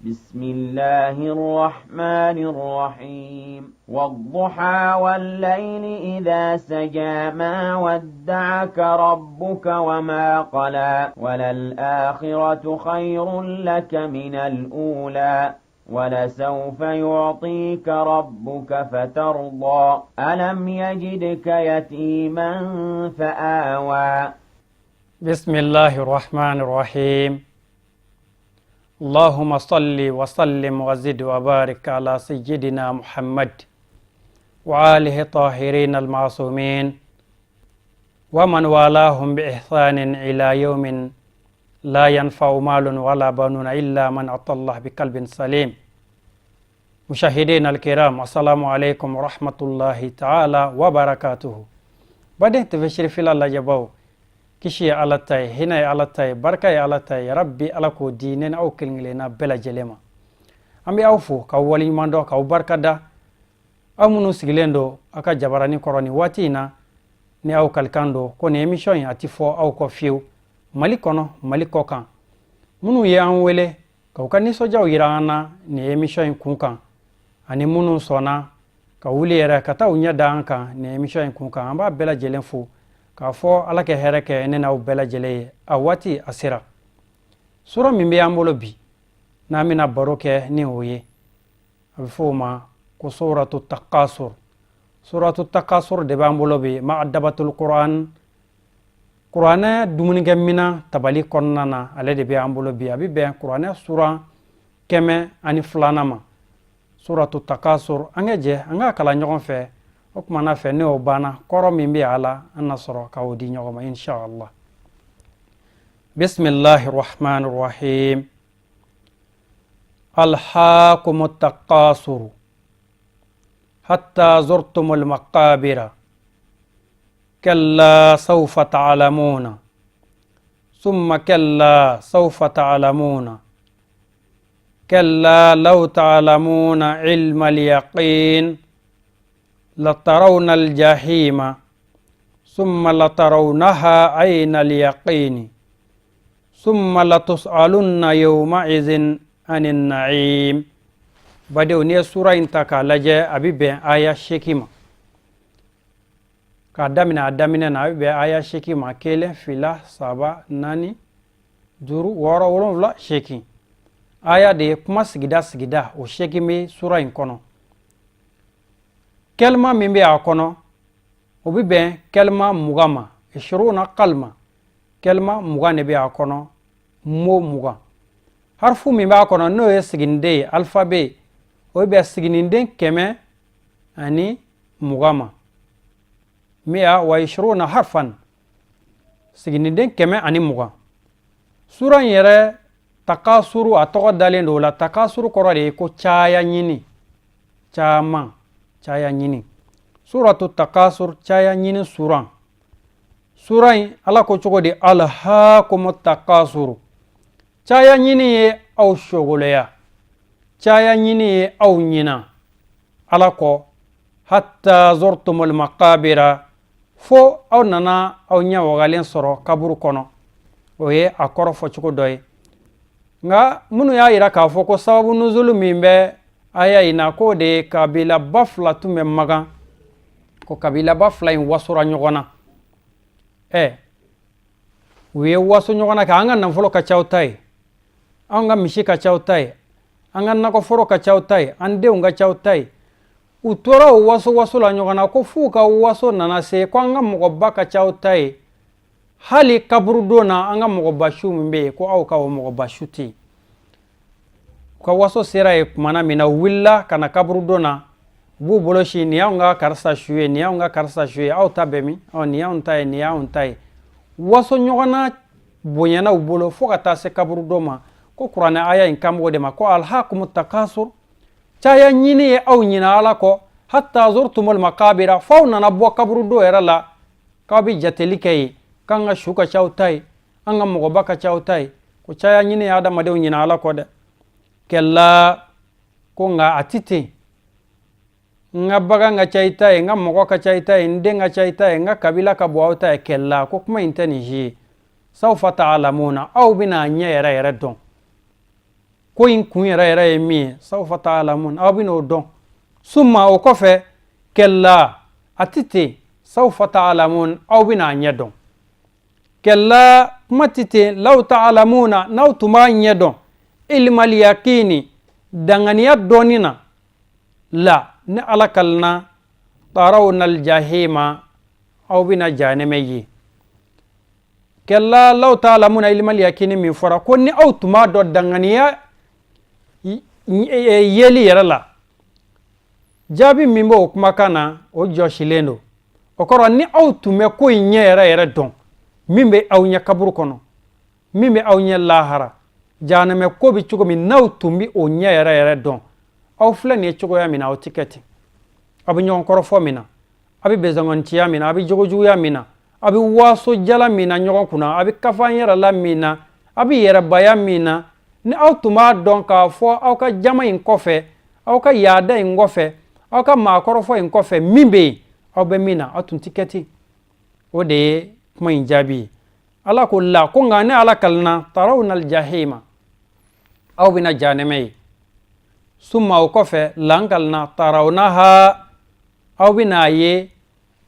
بسم الله الرحمن الرحيم والضحى والليل إذا سجى ما ودعك ربك وما قلى وللآخرة خير لك من الأولى ولسوف يعطيك ربك فترضى ألم يجدك يتيما فآوى بسم الله الرحمن الرحيم اللهم صل وسلم وزد وبارك على سيدنا محمد وآله الطاهرين المعصومين ومن والاهم بإحسان إلى يوم لا ينفع مال ولا بنون إلا من أتى الله بقلب سليم. مشاهدينا الكرام السلام عليكم ورحمة الله تعالى وبركاته. بعدين تفسير في الله جباو kishi ala tay hinay ala tay barkay ala tay rabbi ala ko dinen aw kelngilena bela jelema ambi awfu ka wali mando ka barkada amunu sigilendo aka jabarani koroni watina ni aw kalkando ko ne emission ati fo aw ko fiu malikono malikokan munu ye an wele ka ukani so jaw yirana ni emission kunkan ani munu sona ka wuli era kata unya danka ni emission kunkan amba bela jelenfu ka fo ala ke hereke ne na ubela jele awati asira sura mimbe ambolo bi na mina baroke ni oye afuma ko suratu taqasur de bambolo bi ma adabatul qur'ana dumuni gemina tabali konnana ale de be ambolo bi abi be qur'ana sura keme ani flanama suratu taqasur angeje anga kala nyogon fe o kuma na fe ne o bana koro min bi ala anna soro ka wodi nyogoma inshallah. Bismillahir rahmanir rahim. Alhaakumut taqasur hatta zurtumul maqabira kalla sawfa ta'lamuna thumma kalla sawfa ta'lamuna kalla law ta'lamuna ilmal yaqin لترون الجحيم ثم لترونها عين اليقين ثم لتسألن يومئذ عن النعيم. بدو ني سورة انتكا لجي أبيب آية شكيمة كادامنا نابيب آية شكيمة كيلة فلا سابا ناني جورو ورا ولون لا شكي آية دي كما سجدا وشكيمي سورة انكونو kelma min be akono obi ben kelma mugama 20 kalma kelma mugane be akono mo muga harfu min be akono no yesiginde alphabet obi be siginde keme ani mugama 120 harfan siginde keme ani muga suran yere takasuru atogo dalendo la takasuru korade ko chaya nyini chama caya nyini suratu taqasur caya nyini suran ala ko cogo di alhaakumut taqasur caya nyini ye aw shogoleya caya nyini ye aw nyina ala ko hatta zurtumul maqabira fo aw nana aw nya wagalen soro kaburu kono o ye akoro fo cogo doy nga munu ya ira ka fo ko sababu nuzulu mimbe aya ina ko de kabila bafla tume maga ko kabila bafla in wasura nyogona we wasu nyogona ka anga nan folo ka chautai anga mishi ka chautai anga na ko foro ka chautai ande unga chautai utora wasu la nyogona ko fuka wasu nana se ko anga mogoba ka chautai hali kaburu dona anga mogoba shumbe ko au ka mogoba shuti ka waso sera e mana mina willa kana kaburu dona bu boloshi ni yaunga karsa shuye au tabemi au ni yauntai waso nyogana bonyana ubolo foka tase kaburu doma ko qur'ana aya in kamgo de ma ko alhaakumut takasur chaya nyini e au nyina ala ko hatta zurtumul maqabira fauna na bo kaburu do erala kabi jatelikay kanga shuka chautai anga mogobaka chautai ko chaya nyini ya da made nyina ala ko de kella ko nga atite nga baga nga chaitai nga mogo ka chaitai nde nga chaitai nga kabila ka buauta kella ko kuma intani ji sawfa ta'lamuna aw bina nya yara don ko in kun yɛrɛ ye min ye sawfa ta'lamun aw bɛn'o dɔn summa o kɔfɛ kɛlla a tɛ ten sawfa ta'lamun aw bɛn'a ɲɛ dɔn kɛlla kuma tɛ ten law ta'lamuna n'aw tun b'a ɲɛ dɔn ilmal yaqini danganiya dɔɔni na la ni ala kalina tarawna aljahima aw bɛna jahanɛmɛ ye kɛlla law ta'lamuna ilmal yaqini min fɔra ko ni aw tun b'a dɔn danganiya yeli yɛrɛ la jaabi min b'o kumakan na o jɔsilen don o kɔrɔ ni aw tun bɛ ko in ɲɛ yɛrɛ dɔn min bɛ aw ɲɛ kaburu kɔnɔ min bɛ aw ɲɛ lahara jahanɛmɛ ko bɛ cogo min n'aw tun bɛ o ɲɛ yɛrɛ dɔn aw filɛ nin ye cogoya min na aw tɛ kɛ ten aw bɛ ɲɔgɔn kɔrɔfɔ min na aw bɛ bɛnzangonciya min na aw bɛ jogojuguya min na aw bɛ waaso jala min na ɲɔgɔn kunna aw bɛ kafan yɛrɛ la min na aw bɛ yɛrɛbaya min na ni aw tun b'a dɔn k'a fɔ aw ka jama in kɔfɛ aw ka yaada in kɔfɛ aw ka maakɔrɔfɔ in kɔfɛ min bɛ yen aw bɛ min na aw tun tɛ kɛ ten o de ye kuma in jaabi ye ala ko la ko nka ne ala kalina tarawna aljahima aw bɛna jahanɛmɛ ye summa o kɔfɛ la n kalina tarawnaha aw bɛna ye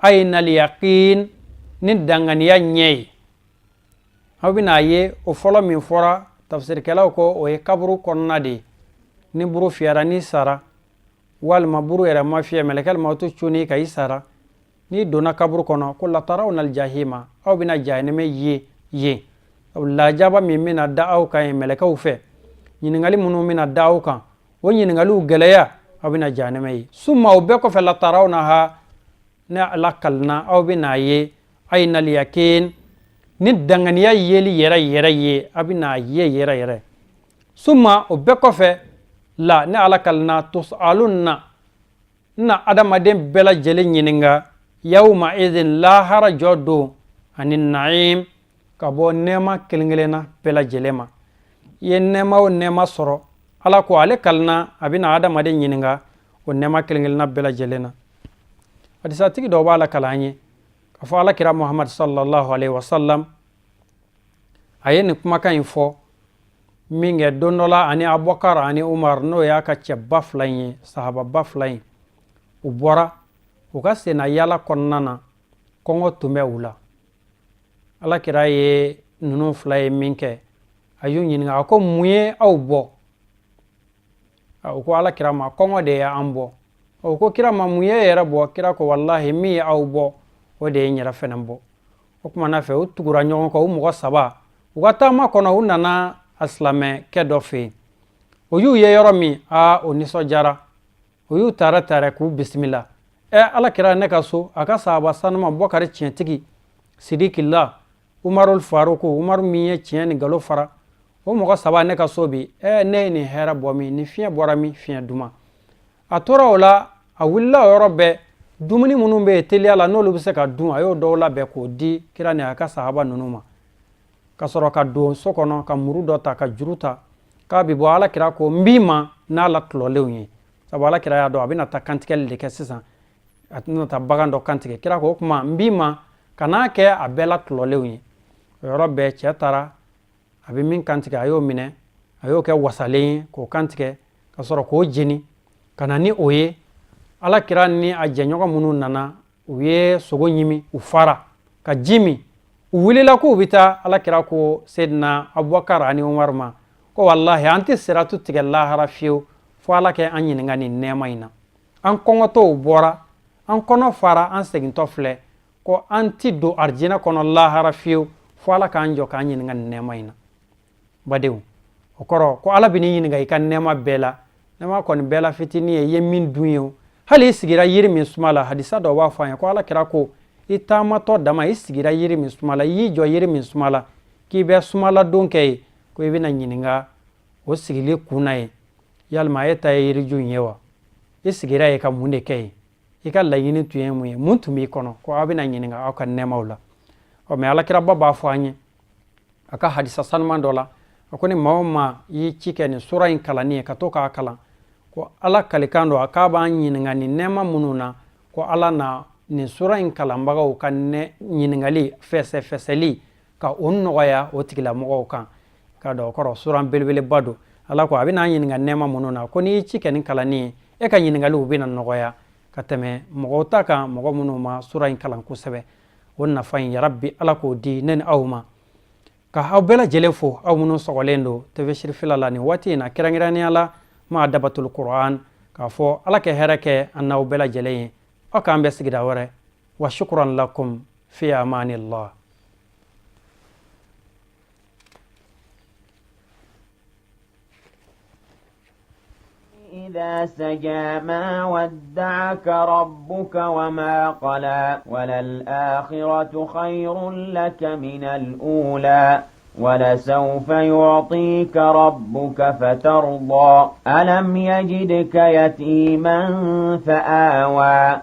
aynal yaqin ni danganiya ɲɛ ye aw bɛna ye o fɔlɔ min fɔra tafsirikɛlaw ko o ye kaburu kɔnɔna de ye ni buru fiyara ni sara walima buru yɛrɛ ma fiyɛ mɛlɛkɛl mawutu cunni ka i sara ni donna kaburu kɔnɔ ko la tarawna aljahima aw bɛna jahanɛmɛ ye yen lajaba min bɛna da aw kan ye mɛlɛkɛw fɛ ɲininkali minnu bɛna da aw kan o ɲininkaliw gɛlɛya aw bɛna jahanɛmɛ ye summa o bɛɛ kɔfɛ la tarawnaha ne ala kalina aw bɛna ye aynal yaqin ni danganiya yeli yɛrɛ ye aw bɛna ye yɛrɛ summa o bɛɛ kɔfɛ la ne ala kalina tus'alunna na adamaden bɛɛ lajɛlen ɲininka yawma idin lahara jɔ don ani na'im ka bɔ nɛɛma kelen-kelenna bɛɛ lajɛlen ma i ye nɛɛma o nɛɛma sɔrɔ ala ko ale kalina a bɛna adamaden ɲininka o nɛɛma kelen-kelenna bɛɛ lajɛlen na hadisatigi dɔw b'a la kalan ye k'a fɔ alakira muhammad sallallahu alaihi wasallam a ye nin kumakan in fɔ min kɛ don dɔ la ani abubakar ani umar n'o y'a ka cɛba fila in ye sahababa fila in u bɔra u ka senna yala kɔnɔna na kɔngɔ tun bɛ u la alakira ye ninnu fila ye min kɛ a y'u ɲininka a ko mun ye aw bɔ u ko alakira ma kɔngɔ de ye an bɔ o ko kira ma mun ye yɛrɛ bɔ kira ko wallahi min ye aw bɔ o de ye n yɛrɛ fɛnɛ bɔ o kumana fɛ u tugura ɲɔgɔn kan u mɔgɔ saba u ka taama kɔnɔ u nana a silamɛkɛ dɔ fɛ yen o y'u ye yɔrɔ min o nisɔndiyara o y'u tɛrɛ k'u bisimila alakira ne ka so a ka sahaba sanuma bɔkari tiɲɛtigi sidikila umarul faruku umaru min ye tiɲɛ ni nkalon fara o mɔgɔ saba ne ka so bi ne ye nin hɛrɛ bɔ min ni fiɲɛ bɔra min fiɲɛ duman a tora o la a wulila o yɔrɔ bɛɛ dumuni minnu bɛ yen teliya la n'olu bɛ se ka dun a y'o dɔw labɛn k'o di kira ni a ka sahaba ninnu ma ka sɔrɔ ka don so kɔnɔ ka muru dɔ ta ka juru ta k'a bɛ bɔ alakira ko n b'i ma n'a la tulɔlenw ye sabu alakira y'a dɔn a bɛna taa kantigɛli de kɛ sisan a tɛna taa bagan dɔ kantigɛ kira ko o tuma n b'i ma ka n'a kɛ a bɛɛ la tulɔlenw ye o yɔrɔ bɛɛ cɛ taara a bɛ min kantigɛ a y'o minɛ a y'o kɛ wasalen ye k'o kantigɛ ka sɔrɔ k'o jeni ka na ni o ye alakira ni a jɛɲɔgɔn minnu nana u ye sogo ɲimi u fara ka ji min u wulila k'u bɛ taa alakira ko sedina abubakar ani umar ma ko wallahi an tɛ siratu tigɛ lahara fiyewu fo ala kɛ an ɲininka nin nɛɛma in na an kɔngɔtɔw bɔra an kɔnɔ fara an segintɔ filɛ ko an ti don arijinɛ kɔnɔ lahara fiyewu fo ala k'an jɔ k'an ɲininka nin nɛɛma in na badenw o kɔrɔ ko ala bɛ n'i ɲininka i ka nɛɛma bɛɛ la nɛɛma kɔni bɛɛ la fitinin ye i ye min dun ye o hali i sigira yiri min suma la hadisa dɔw b'a fɔ an ye ko alakira ko i taamatɔ dama i sigira yiri min suma la i y'i jɔ yiri min suma la k'i bɛ sumala don kɛ ye ko i bɛna ɲininka o sigili kun na ye yalima e ta ye yiriju in ye wa i sigira ye ka mun de kɛ ye i ka laɲini tun ye mun ye mun tun b'i kɔnɔ ko aw bɛna ɲininka aw ka nɛɛmaw la mɛ alakiraba b'a fɔ an ye a ka hadisa sanuman dɔ la a ko ni maa o maa y'i ci kɛ nin sura in kalanni ye ka to k'a kalan ko ala kalikan don a k'a b'an ɲininka nin nɛɛma minnu na ko ala na nin sura in kalanbagaw ka ɲininkali fɛsɛfɛsɛli ka o nɔgɔya o tigilamɔgɔw kan k'a dɔn o kɔrɔ sura belebeleba don ala ko abina ɲininga nema minnu na ko n'i ci kɛ ni kalanni e ka ɲininkaliw bena nɔgɔya ka tɛmɛ mɔgɔw ta kan mɔgɔ minnu ma sura in kalan kosɛbɛ o nafa in yarabi ala k'o di ne ni aw ma ka aw bɛɛ lajɛlen fo aw minnu sɔgɔlen don tv sirifila la nin waati in na kɛrɛnkɛrɛnnenya la ma dabatul qur'an k'a fɔ ala kɛ hɛrɛ kɛ an n'aw bɛɛ lajɛlen ye aw k'an bɛ sigida wɛrɛ wa shukran lakum fi amanillah. إذا سجى ما ودعك ربك وما قلى وللآخرة خير لك من الأولى ولسوف يعطيك ربك فترضى ألم يجدك يتيما فآوى